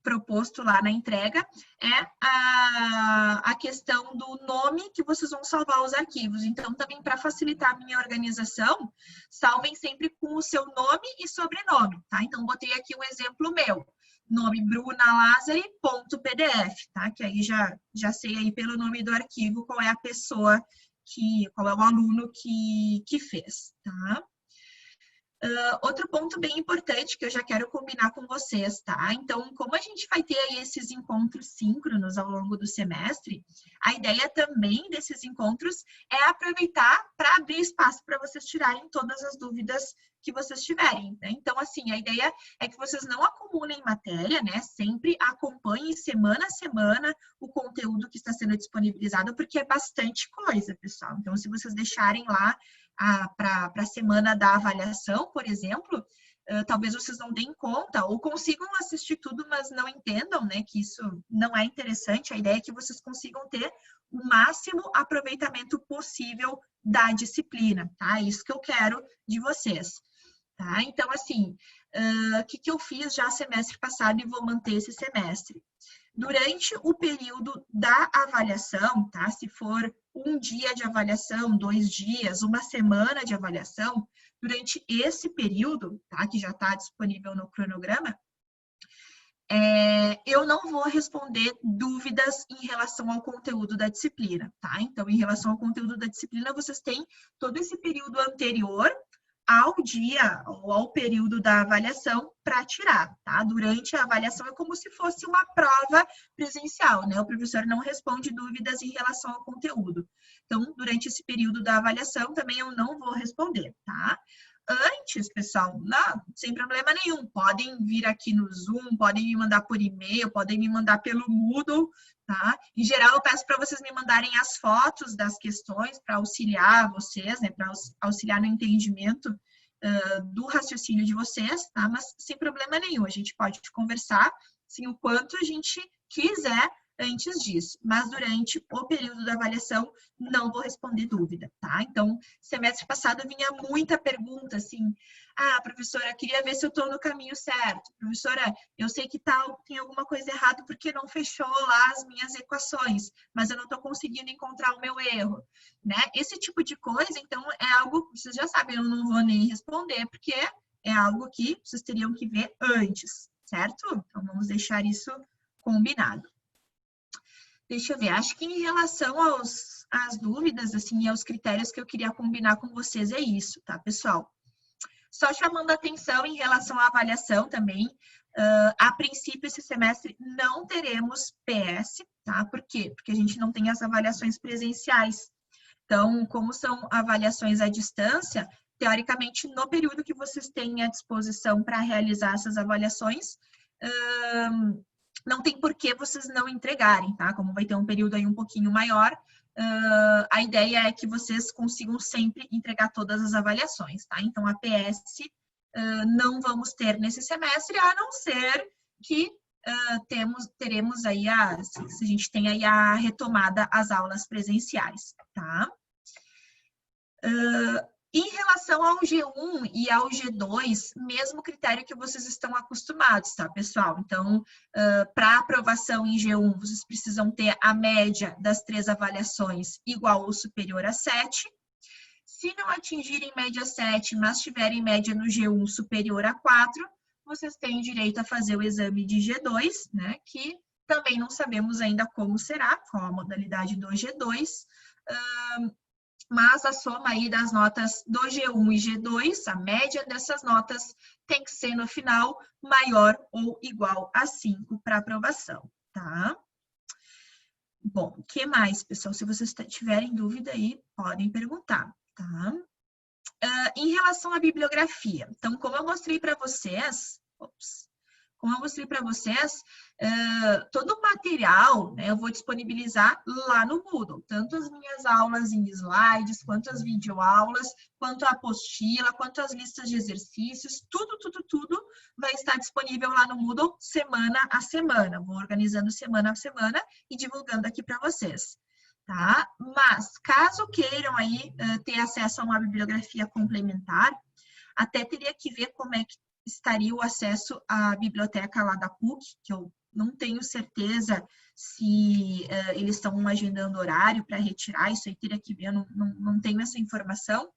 S1: proposto lá na entrega, é a questão do nome que vocês vão salvar os arquivos. Então, também para facilitar a minha organização, salvem sempre com o seu nome e sobrenome, tá? Então, botei aqui um exemplo meu, nome brunalazari.pdf, tá? Que aí já sei aí pelo nome do arquivo qual é a pessoa, qual é o aluno que fez, tá? Outro ponto bem importante que eu já quero combinar com vocês, tá? Então, como a gente vai ter aí esses encontros síncronos ao longo do semestre, a ideia também desses encontros é aproveitar para abrir espaço para vocês tirarem todas as dúvidas que vocês tiverem, né? Então, assim, a ideia é que vocês não acumulem matéria, né? Sempre acompanhem semana a semana o conteúdo que está sendo disponibilizado, porque é bastante coisa, pessoal. Então, se vocês deixarem lá para a semana da avaliação, por exemplo, talvez vocês não deem conta ou consigam assistir tudo, mas não entendam, né, que isso não é interessante. A ideia é que vocês consigam ter o máximo aproveitamento possível da disciplina, tá? É isso que eu quero de vocês, tá? Então, assim, o que eu fiz já semestre passado e vou manter esse semestre? Durante o período da avaliação, tá? Se for um dia de avaliação, 2 dias, uma semana de avaliação, durante esse período, tá? Que já está disponível no cronograma, eu não vou responder dúvidas em relação ao conteúdo da disciplina, tá? Então, em relação ao conteúdo da disciplina, vocês têm todo esse período anterior ao dia ou ao período da avaliação para tirar, tá? Durante a avaliação é como se fosse uma prova presencial, né? O professor não responde dúvidas em relação ao conteúdo. Então, durante esse período da avaliação também eu não vou responder, tá? Antes, pessoal, não, sem problema nenhum, podem vir aqui no Zoom, podem me mandar por e-mail, podem me mandar pelo Moodle, tá? Em geral, eu peço para vocês me mandarem as fotos das questões para auxiliar vocês, né? Para auxiliar no entendimento do raciocínio de vocês, tá? Mas sem problema nenhum, a gente pode conversar, assim, o quanto a gente quiser antes disso, mas durante o período da avaliação não vou responder dúvida, tá? Então, semestre passado vinha muita pergunta, assim, professora, queria ver se eu estou no caminho certo. Professora, eu sei que tem alguma coisa errada porque não fechou lá as minhas equações, mas eu não estou conseguindo encontrar o meu erro, né? Esse tipo de coisa, então, é algo, vocês já sabem, eu não vou nem responder, porque é algo que vocês teriam que ver antes, certo? Então, vamos deixar isso combinado. Deixa eu ver, acho que em relação às dúvidas, assim, e aos critérios que eu queria combinar com vocês é isso, tá, pessoal? Só chamando a atenção em relação à avaliação também, a princípio, esse semestre não teremos PS, tá? Por quê? Porque a gente não tem as avaliações presenciais. Então, como são avaliações à distância, teoricamente, no período que vocês têm à disposição para realizar essas avaliações, não tem por que vocês não entregarem, tá? Como vai ter um período aí um pouquinho maior, a ideia é que vocês consigam sempre entregar todas as avaliações, tá? Então, a PS não vamos ter nesse semestre, a não ser que teremos aí, se a gente tem aí a retomada às aulas presenciais, tá? Em relação ao G1 e ao G2, mesmo critério que vocês estão acostumados, tá, pessoal? Então, para aprovação em G1, vocês precisam ter a média das 3 avaliações igual ou superior a 7. Se não atingirem média 7, mas tiverem média no G1 superior a 4, vocês têm direito a fazer o exame de G2, né? Que também não sabemos ainda como será, qual a modalidade do G2. Mas a soma aí das notas do G1 e G2, a média dessas notas tem que ser no final maior ou igual a 5 para aprovação, tá? Bom, o que mais, pessoal? Se vocês tiverem dúvida aí, podem perguntar, tá? Em relação à bibliografia, então, como eu mostrei para vocês, todo o material, né, eu vou disponibilizar lá no Moodle, tanto as minhas aulas em slides, quanto as videoaulas, quanto a apostila, quanto as listas de exercícios, tudo vai estar disponível lá no Moodle semana a semana. Vou organizando semana a semana e divulgando aqui para vocês, tá? Mas, caso queiram aí ter acesso a uma bibliografia complementar, até teria que ver como é que estaria o acesso à biblioteca lá da PUC, que eu não tenho certeza se eles estão agendando horário para retirar, isso aí teria que ver, eu não tenho essa informação.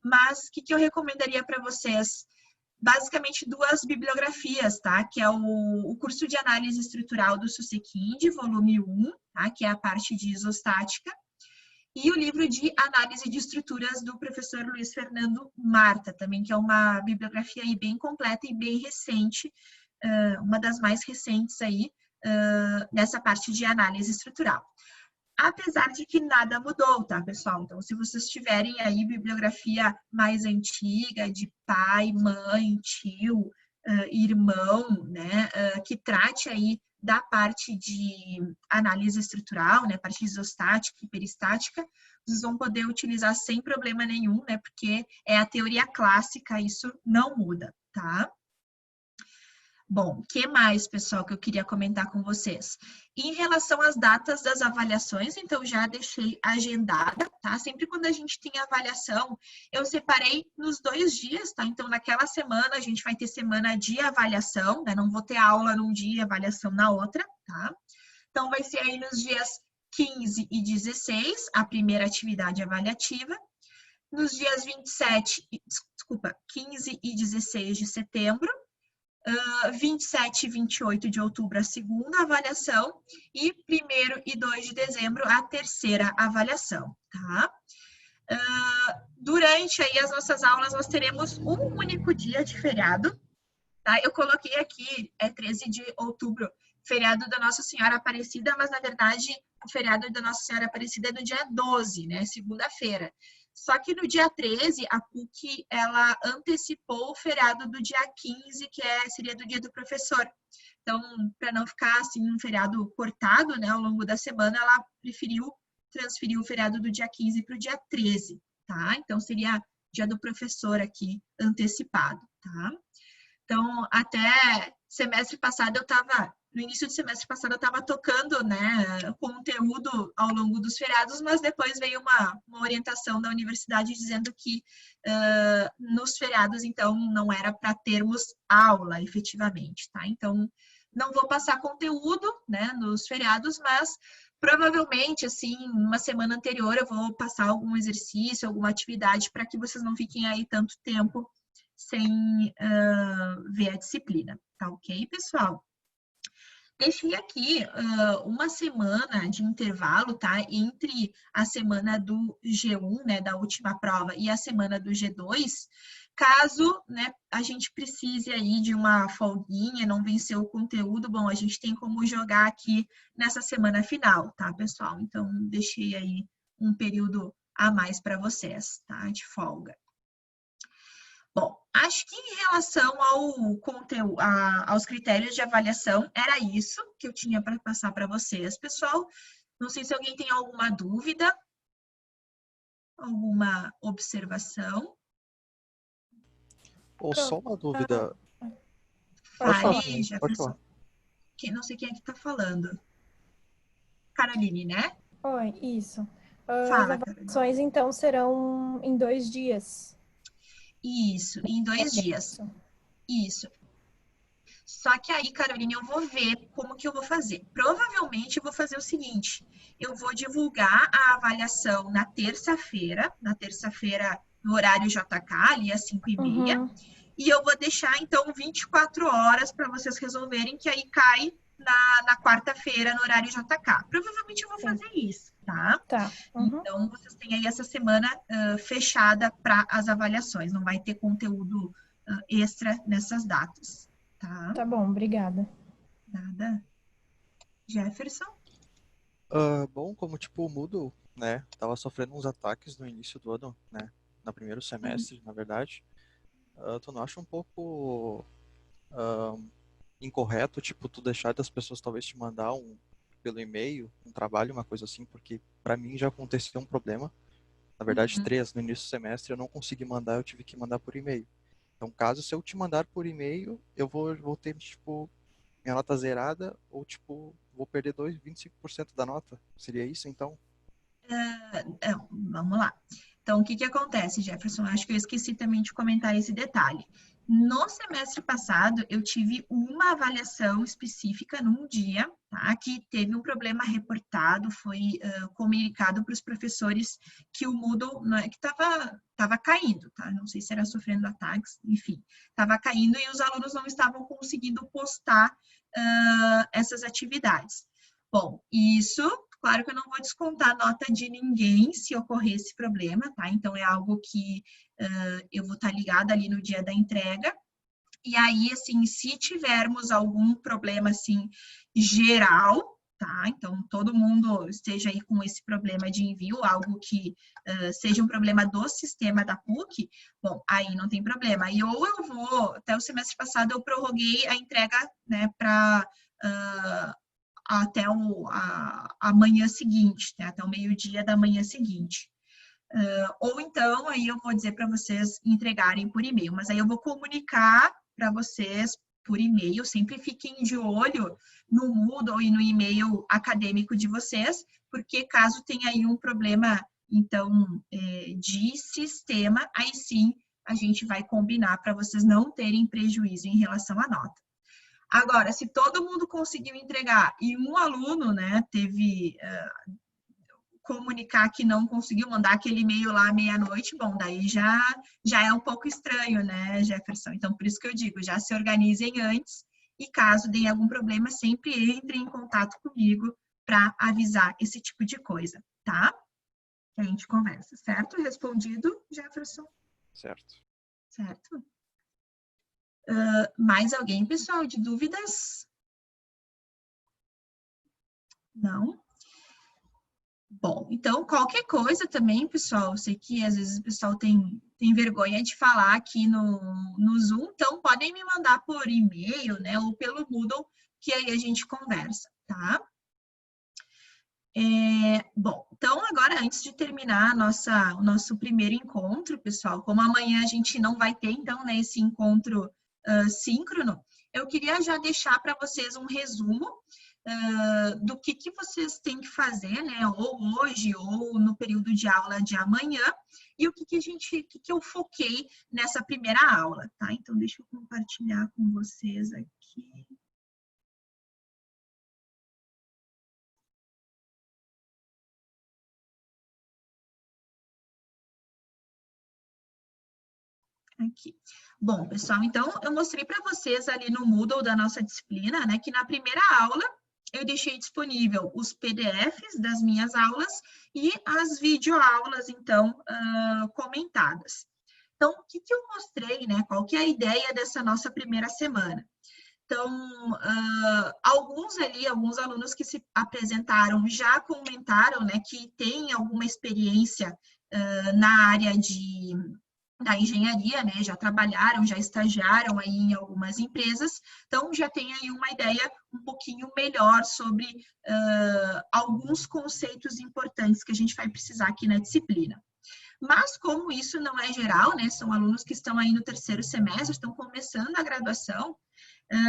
S1: Mas o que eu recomendaria para vocês? Basicamente 2 bibliografias, tá? Que é o curso de análise estrutural do Susequinde, volume 1, tá? Que é a parte de isostática, e o livro de análise de estruturas do professor Luiz Fernando Marta, também, que é uma bibliografia aí bem completa e bem recente, uma das mais recentes aí, nessa parte de análise estrutural. Apesar de que nada mudou, tá, pessoal? Então, se vocês tiverem aí bibliografia mais antiga, de pai, mãe, tio, irmão, né, que trate aí da parte de análise estrutural, né, parte isostática e peristática, vocês vão poder utilizar sem problema nenhum, né, porque é a teoria clássica, isso não muda, tá? Bom, o que mais, pessoal, que eu queria comentar com vocês? Em relação às datas das avaliações, então já deixei agendada, tá? Sempre quando a gente tem avaliação, eu separei nos 2 dias, tá? Então, naquela semana, a gente vai ter semana de avaliação, né? Não vou ter aula num dia e avaliação na outra, tá? Então, vai ser aí nos dias 15 e 16, a primeira atividade avaliativa. Nos dias 15 e 16 de setembro, 27 e 28 de outubro a segunda avaliação e 1º e 2 de dezembro a terceira avaliação, tá? Durante aí as nossas aulas nós teremos um único dia de feriado, tá? Eu coloquei aqui, 13 de outubro, feriado da Nossa Senhora Aparecida, mas na verdade o feriado da Nossa Senhora Aparecida é no dia 12, né, segunda-feira. Só que no dia 13, a PUC, ela antecipou o feriado do dia 15, que seria do dia do professor. Então, para não ficar assim um feriado cortado, né, ao longo da semana, ela preferiu transferir o feriado do dia 15 para o dia 13, tá? Então, seria dia do professor aqui antecipado, tá? Então, até semestre passado no início do semestre passado eu estava tocando, né, conteúdo ao longo dos feriados, mas depois veio uma orientação da universidade dizendo que nos feriados, então, não era para termos aula, efetivamente, tá? Então, não vou passar conteúdo, né, nos feriados, mas provavelmente, assim, uma semana anterior eu vou passar algum exercício, alguma atividade para que vocês não fiquem aí tanto tempo sem ver a disciplina, tá ok, pessoal? Deixei aqui uma semana de intervalo, tá? Entre a semana do G1, né, da última prova, e a semana do G2, caso, né, a gente precise aí de uma folguinha, não vencer o conteúdo, bom, a gente tem como jogar aqui nessa semana final, tá, pessoal? Então, deixei aí um período a mais para vocês, tá? De folga. Bom, acho que em relação ao conteúdo, aos critérios de avaliação, era isso que eu tinha para passar para vocês, pessoal. Não sei se alguém tem alguma dúvida, alguma observação.
S2: Ou só uma dúvida. Pode falar,
S1: Fale,
S2: pode falar.
S1: Jefferson. Não sei quem é que está falando. Caroline, né?
S3: Oi, isso. As
S1: Fala, Caroline.
S3: avaliações, então, serão em 2 dias.
S1: Isso, em 2 dias. Isso. Só que aí, Caroline, eu vou ver como que eu vou fazer. Provavelmente eu vou fazer o seguinte: eu vou divulgar a avaliação na terça-feira no horário JK, ali às 5h30,
S3: Uhum,
S1: e eu vou deixar então 24 horas para vocês resolverem, que aí cai na quarta-feira no horário JK. Provavelmente eu vou
S3: sim.
S1: fazer isso, tá?
S3: Tá. Uhum.
S1: Então, vocês têm aí essa semana fechada para as avaliações, não vai ter conteúdo extra nessas datas, tá?
S3: Tá bom, obrigada.
S1: Nada. Jefferson?
S2: Bom, como tipo o Moodle, né, tava sofrendo uns ataques no início do ano, né, no primeiro
S1: Sim.
S2: semestre, na verdade. Tu não acha um pouco incorreto, tipo, tu deixar das pessoas talvez te mandar pelo e-mail, um trabalho, uma coisa assim, porque pra mim já aconteceu um problema. Na verdade,
S1: Uhum.
S2: 3 no início do semestre eu não consegui mandar, eu tive que mandar por e-mail. Então, caso se eu te mandar por e-mail, eu vou ter, tipo, minha nota zerada, ou tipo, vou perder 25% da nota. Seria isso, então?
S1: Vamos lá. Então, o que que acontece, Jefferson? Acho que eu esqueci também de comentar esse detalhe. No semestre passado, eu tive uma avaliação específica num dia, tá? Que teve um problema reportado, foi comunicado para os professores que o Moodle, né, que estava caindo, tá? Não sei se era sofrendo ataques, enfim, estava caindo e os alunos não estavam conseguindo postar essas atividades. Bom, isso, claro que eu não vou descontar a nota de ninguém se ocorrer esse problema, tá? Então, é algo que eu vou estar ligada ali no dia da entrega. E aí, assim, se tivermos algum problema, assim, geral, tá? Então, todo mundo esteja aí com esse problema de envio, algo que seja um problema do sistema da PUC, bom, aí não tem problema. E ou eu vou, até o semestre passado, eu prorroguei a entrega, né, para até a manhã seguinte, né, até o meio-dia da manhã seguinte. Ou então, aí eu vou dizer para vocês entregarem por e-mail, mas aí eu vou comunicar para vocês por e-mail, sempre fiquem de olho no Moodle e no e-mail acadêmico de vocês, porque caso tenha aí um problema, então, de sistema, aí sim a gente vai combinar para vocês não terem prejuízo em relação à nota. Agora, se todo mundo conseguiu entregar e um aluno, né, teve comunicar que não conseguiu mandar aquele e-mail lá à meia-noite, bom, daí já é um pouco estranho, né, Jefferson? Então, por isso que eu digo, já se organizem antes e caso dê algum problema, sempre entrem em contato comigo para avisar esse tipo de coisa, tá? Que a gente conversa, certo? Respondido, Jefferson?
S2: Certo.
S1: Certo. Mais alguém, pessoal, de dúvidas? Não? Bom, então qualquer coisa também, pessoal, eu sei que às vezes o pessoal tem vergonha de falar aqui no Zoom, então podem me mandar por e-mail, né, ou pelo Moodle, que aí a gente conversa, tá? Bom, então agora antes de terminar o nosso primeiro encontro, pessoal, como amanhã a gente não vai ter, então, né, esse encontro síncrono, eu queria já deixar para vocês um resumo do que vocês têm que fazer, né, ou hoje, ou no período de aula de amanhã, e o que eu foquei nessa primeira aula, tá? Então, deixa eu compartilhar com vocês aqui. Aqui. Bom, pessoal, então eu mostrei para vocês ali no Moodle da nossa disciplina, né, que na primeira aula eu deixei disponível os PDFs das minhas aulas e as videoaulas, então, comentadas. Então, o que eu mostrei, né, qual que é a ideia dessa nossa primeira semana? Então, alguns alunos que se apresentaram já comentaram, né, que tem alguma experiência na área da engenharia, né, já trabalharam, já estagiaram aí em algumas empresas, então já tem aí uma ideia um pouquinho melhor sobre alguns conceitos importantes que a gente vai precisar aqui na disciplina. Mas como isso não é geral, né, são alunos que estão aí no terceiro semestre, estão começando a graduação,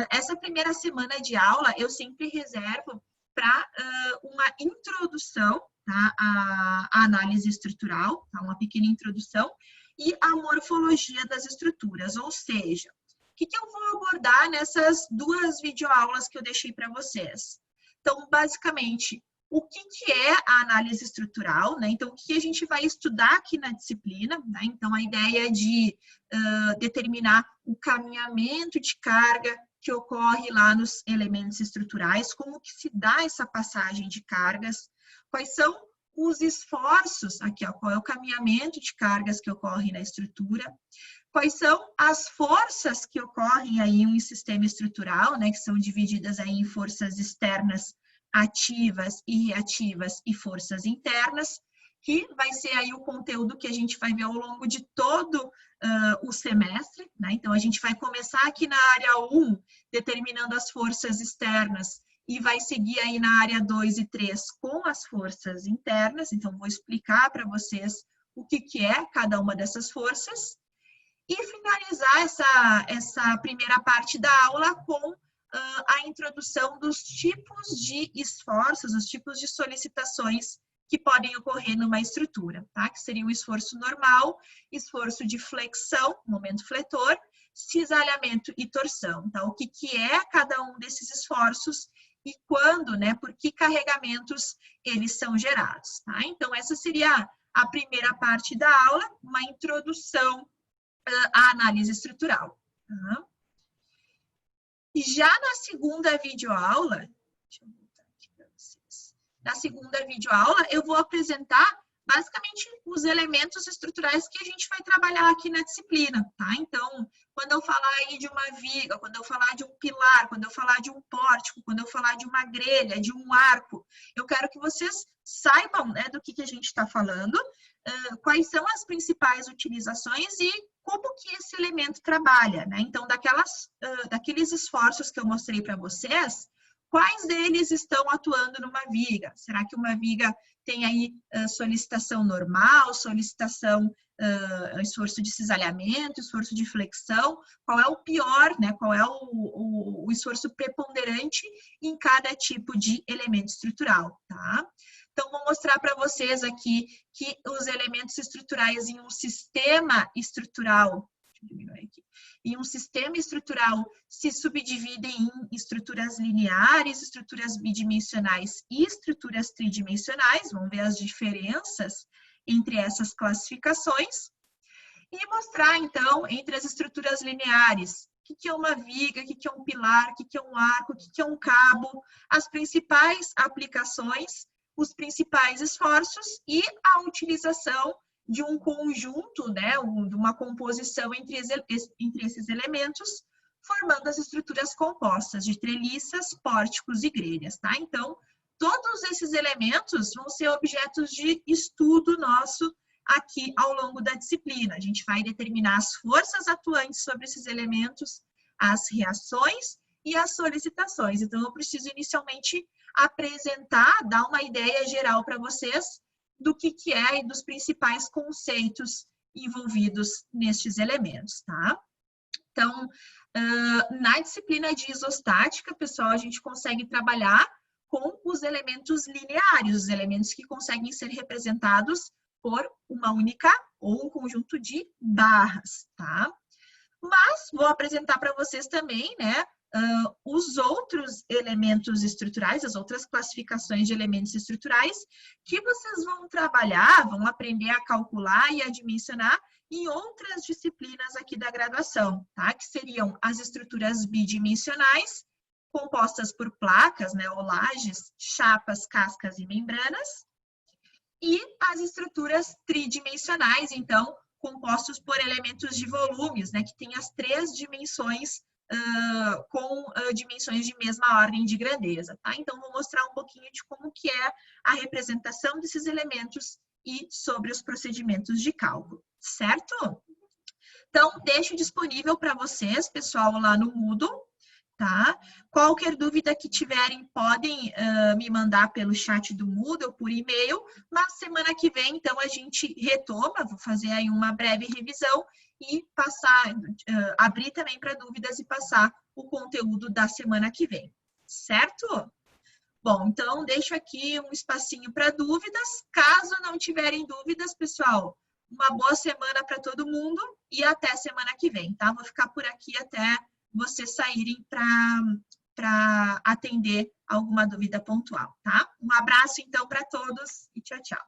S1: essa primeira semana de aula eu sempre reservo para uma introdução, tá, à análise estrutural, tá, uma pequena introdução, e a morfologia das estruturas, ou seja, o que eu vou abordar nessas duas videoaulas que eu deixei para vocês? Então, basicamente, o que é a análise estrutural, né? Então, o que a gente vai estudar aqui na disciplina, né? Então, a ideia de determinar o caminhamento de carga que ocorre lá nos elementos estruturais, como que se dá essa passagem de cargas, quais são os esforços, aqui, ó, qual é o caminhamento de cargas que ocorre na estrutura, quais são as forças que ocorrem aí em um sistema estrutural, né, que são divididas aí em forças externas ativas e reativas e forças internas, que vai ser aí o conteúdo que a gente vai ver ao longo de todo o semestre, né? Então, a gente vai começar aqui na área 1, determinando as forças externas, e vai seguir aí na área 2 e 3 com as forças internas. Então, vou explicar para vocês o que é cada uma dessas forças. E finalizar essa primeira parte da aula com a introdução dos tipos de esforços, os tipos de solicitações que podem ocorrer numa estrutura, tá? Que seria o esforço normal, esforço de flexão, momento fletor, cisalhamento e torção, tá? O que é cada um desses esforços e quando, né, por que carregamentos eles são gerados, tá? Então, essa seria a primeira parte da aula, uma introdução à análise estrutural. Tá? E já na segunda videoaula, deixa eu voltar aqui para vocês. Na segunda videoaula, eu vou apresentar basicamente os elementos estruturais que a gente vai trabalhar aqui na disciplina, tá? Então, quando eu falar aí de uma viga, quando eu falar de um pilar, quando eu falar de um pórtico, quando eu falar de uma grelha, de um arco, eu quero que vocês saibam, né, do que a gente está falando, quais são as principais utilizações e como que esse elemento trabalha, né? Então, daqueles esforços que eu mostrei para vocês, quais deles estão atuando numa viga? Será que uma viga tem aí solicitação normal, solicitação, esforço de cisalhamento, esforço de flexão? Qual é o pior, né? Qual é o esforço preponderante em cada tipo de elemento estrutural, tá? Então, vou mostrar para vocês aqui que os elementos estruturais em um sistema estrutural, deixa eu diminuir aqui, em um sistema estrutural se subdividem em estruturas lineares, estruturas bidimensionais e estruturas tridimensionais. Vamos ver as diferenças entre essas classificações. E mostrar, então, entre as estruturas lineares, o que é uma viga, o que é um pilar, o que é um arco, o que é um cabo, as principais aplicações, os principais esforços e a utilização de um conjunto, né, de uma composição entre esses elementos, formando as estruturas compostas de treliças, pórticos e grelhas, tá? Então, todos esses elementos vão ser objetos de estudo nosso aqui ao longo da disciplina. A gente vai determinar as forças atuantes sobre esses elementos, as reações e as solicitações. Então, eu preciso inicialmente apresentar, dar uma ideia geral para vocês do que é e dos principais conceitos envolvidos nestes elementos, tá? Então, na disciplina de isostática, pessoal, a gente consegue trabalhar com os elementos lineares, os elementos que conseguem ser representados por uma única ou um conjunto de barras, tá? Mas vou apresentar para vocês também, né, os outros elementos estruturais, as outras classificações de elementos estruturais, que vocês vão trabalhar, vão aprender a calcular e a dimensionar em outras disciplinas aqui da graduação, tá? Que seriam as estruturas bidimensionais, compostas por placas, né, ou lajes, chapas, cascas e membranas, e as estruturas tridimensionais, então, compostos por elementos de volumes, né, que tem as 3 dimensões com dimensões de mesma ordem de grandeza, tá? Então, vou mostrar um pouquinho de como que é a representação desses elementos e sobre os procedimentos de cálculo, certo? Então, deixo disponível para vocês, pessoal, lá no Moodle, tá? Qualquer dúvida que tiverem, podem me mandar pelo chat do Moodle ou por e-mail. Na semana que vem, então, a gente retoma, vou fazer aí uma breve revisão e passar, abrir também para dúvidas e passar o conteúdo da semana que vem, certo? Bom, então, deixo aqui um espacinho para dúvidas. Caso não tiverem dúvidas, pessoal, uma boa semana para todo mundo e até semana que vem, tá? Vou ficar por aqui até vocês saírem para atender alguma dúvida pontual, tá? Um abraço, então, para todos e tchau, tchau.